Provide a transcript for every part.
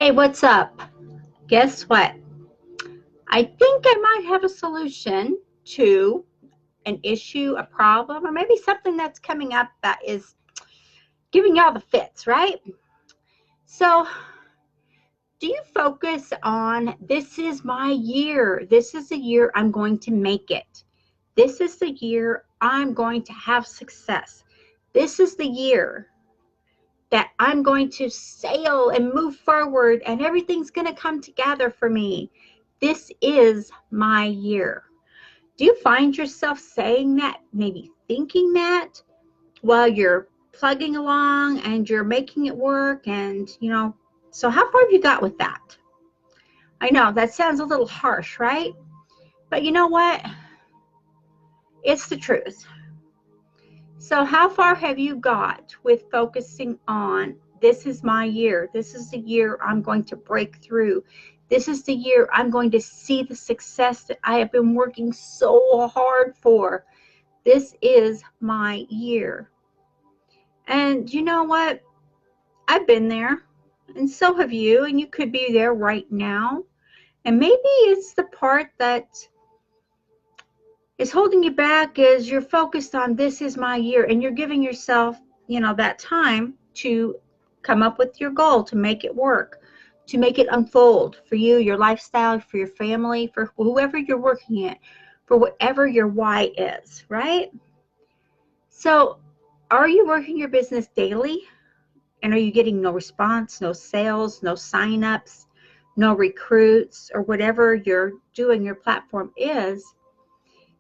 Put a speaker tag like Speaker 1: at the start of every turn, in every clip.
Speaker 1: Hey, what's up? Guess what? I think I might have a solution to an issue, a problem, or maybe something that's coming up that is giving y'all the fits, right? So, do you focus on this is my year? This is the year I'm going to make it. This is the year I'm going to have success. This is the year that I'm going to sail and move forward and everything's going to come together for me. This is my year. Do you find yourself saying that, maybe thinking that while you're plugging along and you're making it work? So how far have you got with that? I know that sounds a little harsh, right? But you know what? It's the truth. So, how far have you got with focusing on this is my year? This is the year I'm going to break through. This is the year I'm going to see the success that I have been working so hard for. This is my year. And you know what? I've been there, and so have you, and you could be there right now. And maybe it's the part that is holding you back is you're focused on this is my year, and you're giving yourself, that time to come up with your goal, to make it work, to make it unfold for you, your lifestyle, for your family, for whoever you're working at, for whatever your why is, right? So, are you working your business daily? And are you getting no response, no sales, no signups, no recruits, or whatever you're doing, your platform is?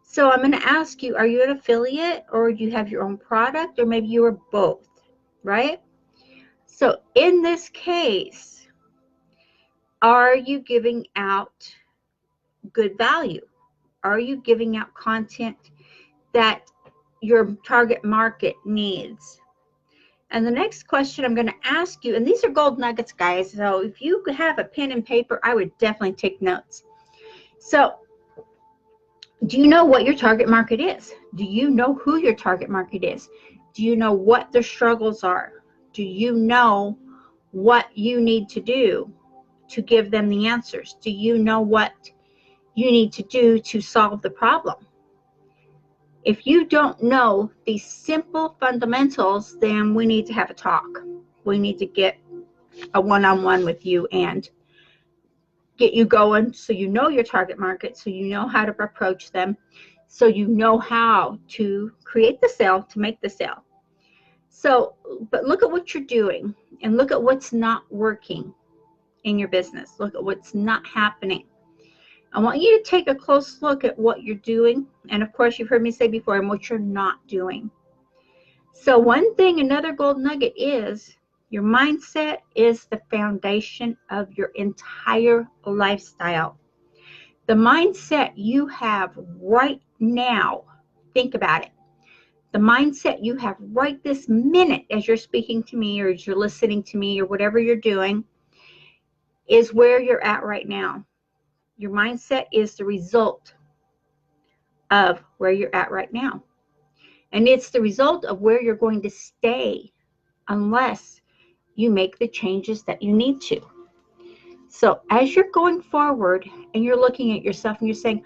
Speaker 1: So I'm going to ask you, are you an affiliate, or do you have your own product, or maybe you are both, right? So in this case, are you giving out good value? Are you giving out content that your target market needs? And the next question I'm going to ask you, and these are gold nuggets, guys, so if you have a pen and paper, I would definitely take notes. So, do you know what your target market is? Do you know who your target market is? Do you know what their struggles are? Do you know what you need to do to give them the answers? Do you know what you need to do to solve the problem? If you don't know these simple fundamentals, then we need to have a talk. We need to get a one-on-one with you and get you going so you know your target market, so you know how to approach them, so you know how to create the sale, to make the sale. So, but look at what you're doing and look at what's not working in your business. Look at what's not happening. I want you to take a close look at what you're doing. And of course, you've heard me say before, and what you're not doing. So one thing, another gold nugget is your mindset is the foundation of your entire lifestyle. The mindset you have right now, think about it. The mindset you have right this minute as you're speaking to me or as you're listening to me or whatever you're doing is where you're at right now. Your mindset is the result of where you're at right now. And it's the result of where you're going to stay unless you make the changes that you need to. So as you're going forward and you're looking at yourself and you're saying,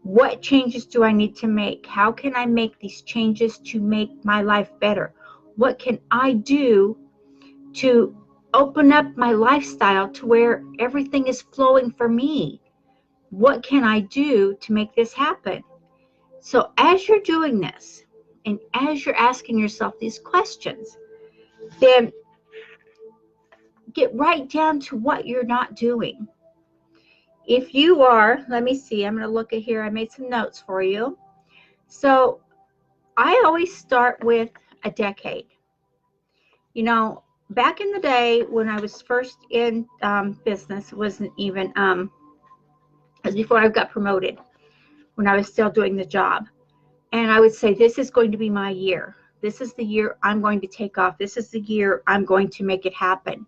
Speaker 1: what changes do I need to make? How can I make these changes to make my life better? What can I do to open up my lifestyle to where everything is flowing for me? What can I do to make this happen? So as you're doing this, and as you're asking yourself these questions, then get right down to what you're not doing. If you are, let me see, I'm going to look at here. I made some notes for you. So I always start with a decade. Back in the day when I was first in business, it wasn't even, it was before I got promoted, when I was still doing the job. And I would say, this is going to be my year. This is the year I'm going to take off. This is the year I'm going to make it happen.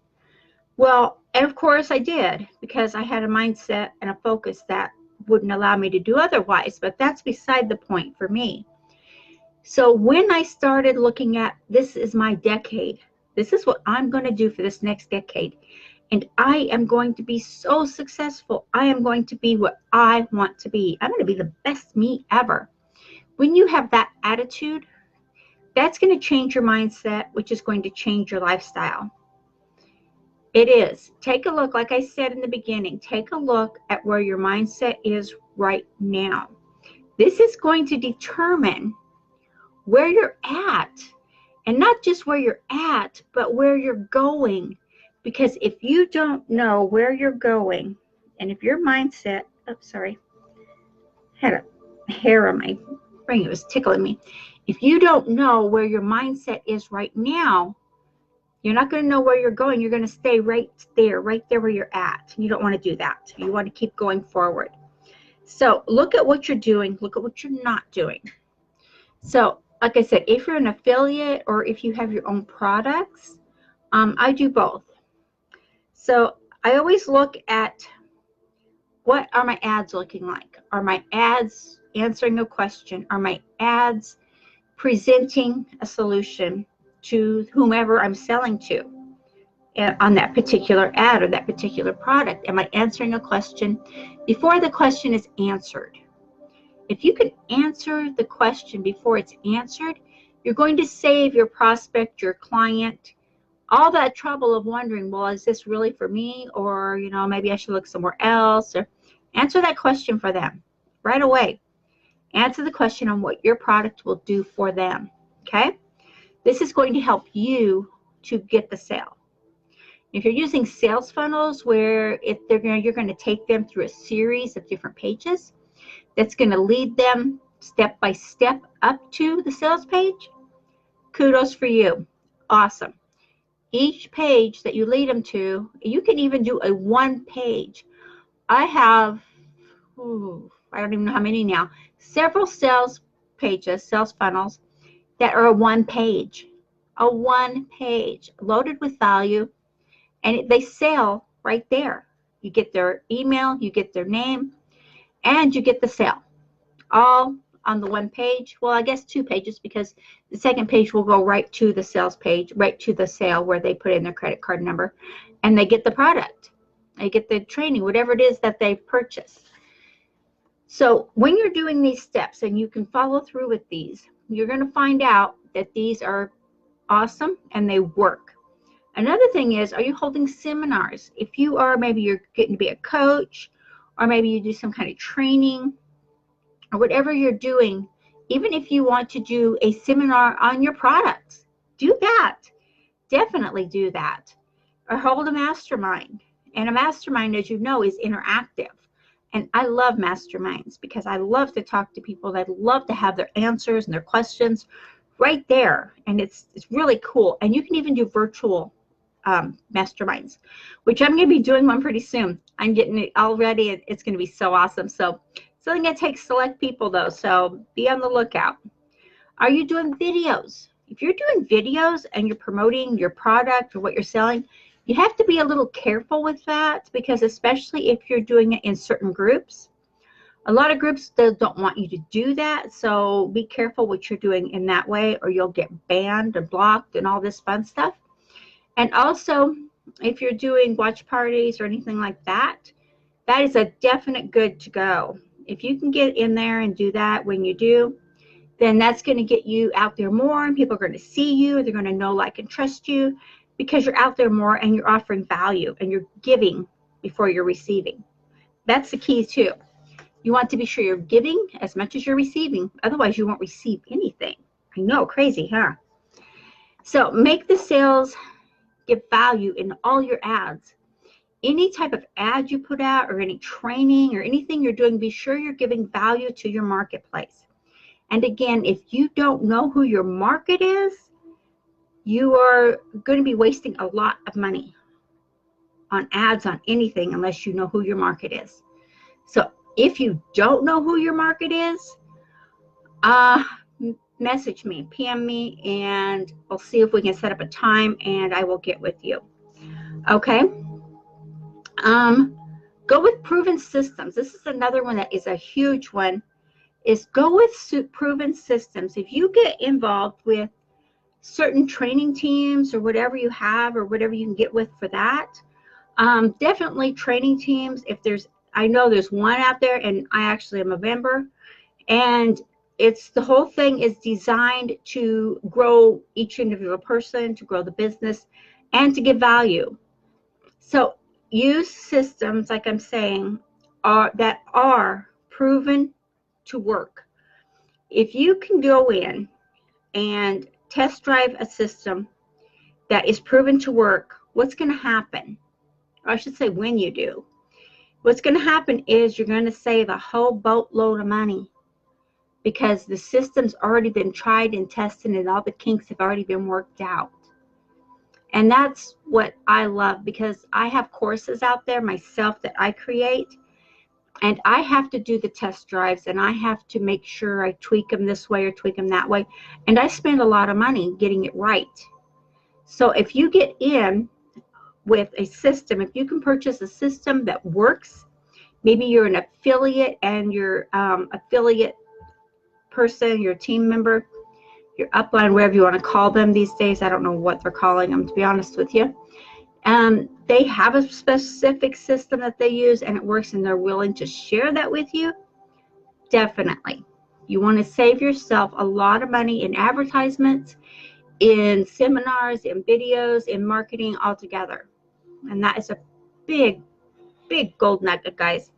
Speaker 1: Well, and of course I did, because I had a mindset and a focus that wouldn't allow me to do otherwise. But that's beside the point for me. So when I started looking at this is my decade, this is what I'm going to do for this next decade, and I am going to be so successful. I am going to be what I want to be. I'm going to be the best me ever. When you have that attitude, that's going to change your mindset, which is going to change your lifestyle. It is. Take a look, like I said in the beginning, take a look at where your mindset is right now. This is going to determine where you're at, and not just where you're at, but where you're going. Because if you don't know where you're going, and if your mindset, had a hair on my ring, it was tickling me. If you don't know where your mindset is right now, you're not going to know where you're going. You're going to stay right there where you're at. You don't want to do that. You want to keep going forward. So look at what you're doing. Look at what you're not doing. So like I said, if you're an affiliate or if you have your own products, I do both. So I always look at, what are my ads looking like? Are my ads answering a question? Are my ads presenting a solution to whomever I'm selling to on that particular ad or that particular product? Am I answering a question before the question is answered? If you can answer the question before it's answered, you're going to save your prospect, your client, all that trouble of wondering, well, is this really for me? Or, maybe I should look somewhere else. Or answer that question for them right away. Answer the question on what your product will do for them. Okay? This is going to help you to get the sale. If you're using sales funnels where you're going to take them through a series of different pages, that's going to lead them step by step up to the sales page, kudos for you. Awesome. Each page that you lead them to, you can even do a one page. I have, I don't even know how many now, several sales pages, sales funnels that are a one page loaded with value, and they sell right there. You get their email, you get their name, and you get the sale, all on the one page. Well, I guess two pages, because the second page will go right to the sales page, right to the sale where they put in their credit card number, and they get the product, they get the training, whatever it is that they've purchased. So when you're doing these steps and you can follow through with these, you're going to find out that these are awesome and they work. Another thing is, are you holding seminars? If you are, maybe you're getting to be a coach, or maybe you do some kind of training, or whatever you're doing, even if you want to do a seminar on your products, do that. Definitely do that. Or hold a mastermind. And a mastermind, as you know, is interactive. And I love masterminds because I love to talk to people that love to have their answers and their questions right there. And it's really cool. And you can even do virtual masterminds, which I'm going to be doing one pretty soon. I'm getting it already. It's going to be so awesome. So it's only going to take select people, though. So be on the lookout. Are you doing videos? If you're doing videos and you're promoting your product or what you're selling, you have to be a little careful with that, because especially if you're doing it in certain groups, a lot of groups don't want you to do that. So be careful what you're doing in that way, or you'll get banned and blocked and all this fun stuff. And also, if you're doing watch parties or anything like that, that is a definite good to go. If you can get in there and do that when you do, then that's going to get you out there more, and people are going to see you. They're going to know, like, and trust you, because you're out there more and you're offering value and you're giving before you're receiving. That's the key too. You want to be sure you're giving as much as you're receiving. Otherwise, you won't receive anything. I know, crazy, huh? So make the sales give value in all your ads. Any type of ad you put out, or any training or anything you're doing, be sure you're giving value to your marketplace. And again, if you don't know who your market is, you are going to be wasting a lot of money on ads on anything unless you know who your market is. So if you don't know who your market is, message me, PM me, and we'll see if we can set up a time, and I will get with you. Okay? Go with proven systems. This is another one that is a huge one, is go with proven systems. If you get involved with certain training teams or whatever you have, or whatever you can get with for that, Definitely training teams. If there's, I know there's one out there, and I actually am a member, and it's, the whole thing is designed to grow each individual person, to grow the business, and to give value. So use systems, like I'm saying, that are proven to work. If you can go in and test drive a system that is proven to work, what's going to happen? Or I should say, when you do, what's going to happen is you're going to save a whole boatload of money, because the system's already been tried and tested and all the kinks have already been worked out. And that's what I love, because I have courses out there myself that I create, and I have to do the test drives, and I have to make sure I tweak them this way or tweak them that way. And I spend a lot of money getting it right. So if you get in with a system, if you can purchase a system that works, maybe you're an affiliate and your affiliate person, your team member, your upline, whatever you want to call them these days. I don't know what they're calling them, to be honest with you. They have a specific system that they use and it works, and they're willing to share that with you. Definitely. You want to save yourself a lot of money in advertisements, in seminars, in videos, in marketing altogether. And that is a big, big gold nugget, guys.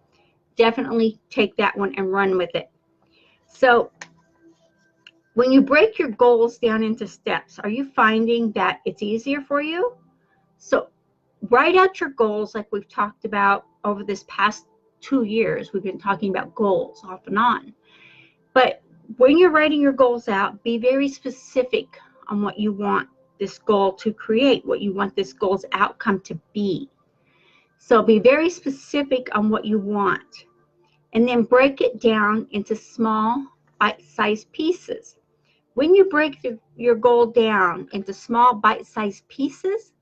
Speaker 1: Definitely take that one and run with it. So when you break your goals down into steps, are you finding that it's easier for you? So write out your goals, like we've talked about over this past 2 years. We've been talking about goals off and on. But when you're writing your goals out, be very specific on what you want this goal to create, what you want this goal's outcome to be. So be very specific on what you want, and then break it down into small, bite-sized pieces. When you break your goal down into small, bite-sized pieces,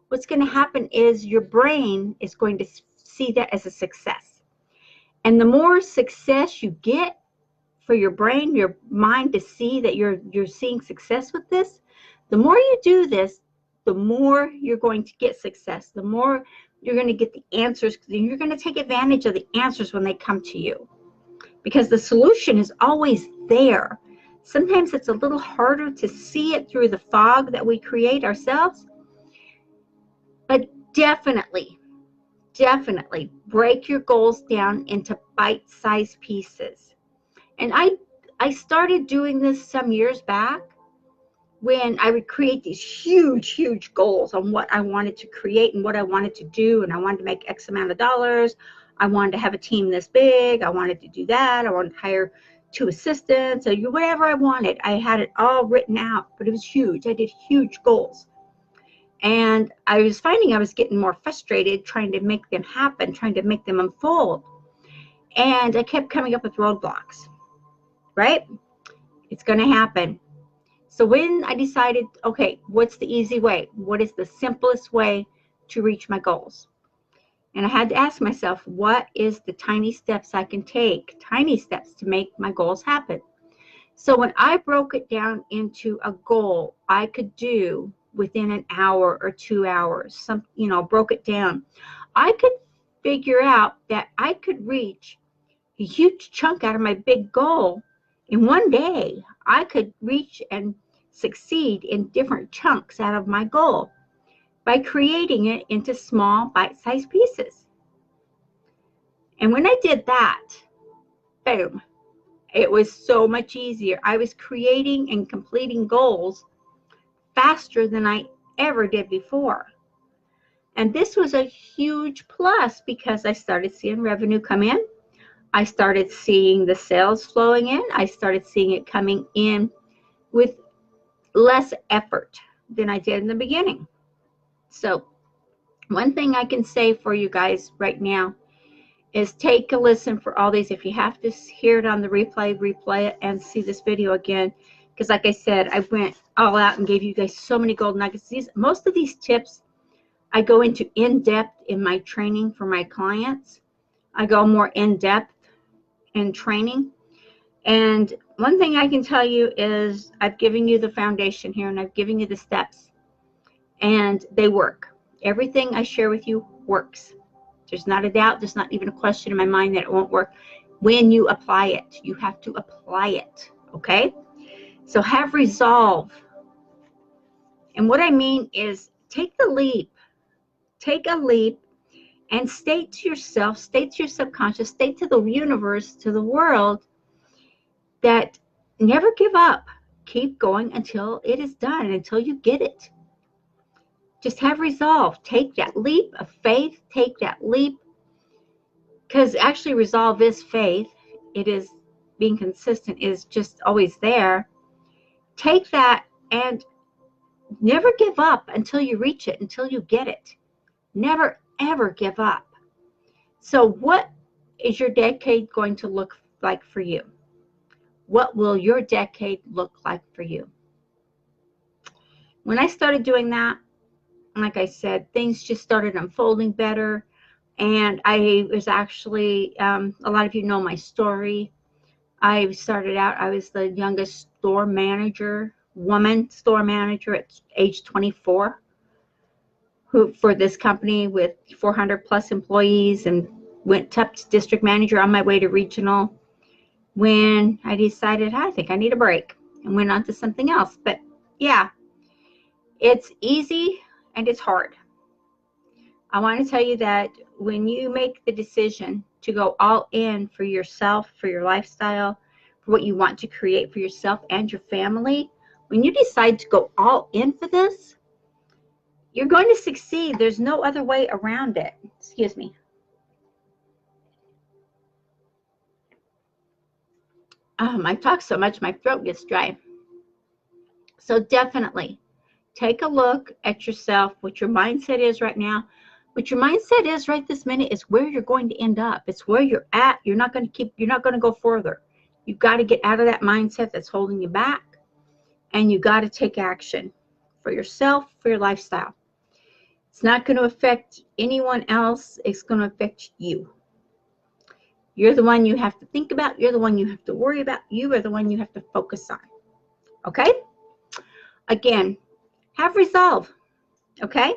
Speaker 1: what's going to happen is your brain is going to see that as a success. And the more success you get for your brain, your mind, to see that you're seeing success with this, the more you do this, the more you're going to get success, the more you're going to get the answers, and you're going to take advantage of the answers when they come to you, because the solution is always there. Sometimes it's a little harder to see it through the fog that we create ourselves, but definitely break your goals down into bite-sized pieces. And I started doing this some years back, when I would create these huge goals on what I wanted to create and what I wanted to do. And I wanted to make X amount of dollars. I wanted to have a team this big. I wanted to do that. I wanted to hire 2 assistants, or whatever I wanted. I had it all written out, but it was huge. I did huge goals. And I was finding I was getting more frustrated trying to make them happen, trying to make them unfold. And I kept coming up with roadblocks, right? It's going to happen. So when I decided, okay, what's the easy way? What is the simplest way to reach my goals? And I had to ask myself, what is the tiny steps I can take, tiny steps to make my goals happen? So when I broke it down into a goal I could do within an hour or 2 hours, broke it down, I could figure out that I could reach a huge chunk out of my big goal in one day. I could reach and succeed in different chunks out of my goal by creating it into small, bite-sized pieces. And when I did that, boom, it was so much easier. I was creating and completing goals faster than I ever did before. And this was a huge plus, because I started seeing revenue come in. I started seeing the sales flowing in. I started seeing it coming in with less effort than I did in the beginning. So one thing I can say for you guys right now is take a listen for all these. If you have to hear it on the replay it and see this video again, because like I said, I went all out and gave you guys so many gold nuggets. Most of these tips I go into in depth in my training for my clients. I go more in depth in training. And one thing I can tell you is I've given you the foundation here, and I've given you the steps, and they work. Everything I share with you works. There's not a doubt. There's not even a question in my mind that it won't work. When you apply it, you have to apply it. Okay? So have resolve. And what I mean is take the leap. Take a leap and state to yourself, state to your subconscious, state to the universe, to the world, that never give up. Keep going until it is done, until you get it. Just have resolve. Take that leap of faith. Take that leap. Because actually resolve is faith. It is being consistent, is just always there. Take that and never give up until you reach it, until you get it. Never, ever give up. So what is your decade going to look like for you? What will your decade look like for you? When I started doing that, like I said, things just started unfolding better. And I was actually, a lot of you know my story. I started out, I was the youngest store manager, woman store manager at age 24. For this company with 400 plus employees, and went up to district manager on my way to regional when I decided I think I need a break and went on to something else. But yeah, it's easy and it's hard. I want to tell you that when you make the decision to go all in for yourself, for your lifestyle, for what you want to create for yourself and your family, when you decide to go all in for this, you're going to succeed. There's no other way around it. Excuse me. I talk so much, my throat gets dry. So definitely take a look at yourself, what your mindset is right now. What your mindset is right this minute is where you're going to end up. It's where you're at. You're not going to go further. You've got to get out of that mindset that's holding you back. And you got to take action for yourself, for your lifestyle. It's not going to affect anyone else. It's going to affect you. You're the one you have to think about. You're the one you have to worry about. You are the one you have to focus on. Okay? Again, have resolve. Okay?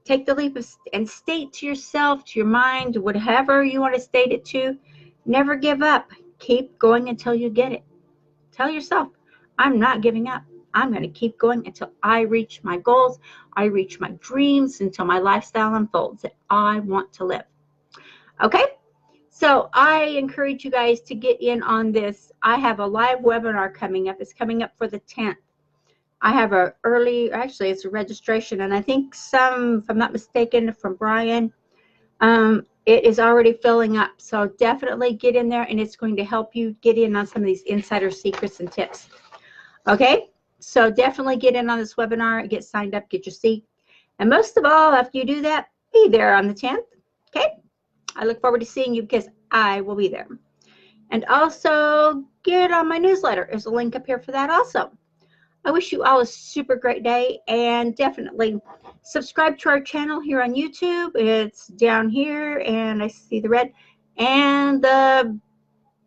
Speaker 1: Take the leap and state to yourself, to your mind, whatever you want to state it to. Never give up. Keep going until you get it. Tell yourself, I'm not giving up. I'm going to keep going until I reach my goals. I reach my dreams, until my lifestyle unfolds that I want to live. Okay? So I encourage you guys to get in on this. I have a live webinar coming up. It's coming up for the 10th. I have it's a registration, and I think some, if I'm not mistaken, from Brian, it is already filling up. So definitely get in there, and it's going to help you get in on some of these insider secrets and tips. Okay? So definitely get in on this webinar, get signed up, get your seat. And most of all, after you do that, be there on the 10th. Okay? I look forward to seeing you because I will be there. And also get on my newsletter. There's a link up here for that also. I wish you all a super great day, and definitely subscribe to our channel here on YouTube. It's down here, and I see the red, and the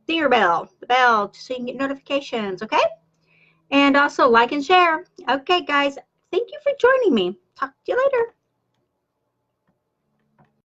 Speaker 1: dinger bell, the bell, so you can get notifications, okay? And also like and share. Okay, guys, thank you for joining me. Talk to you later.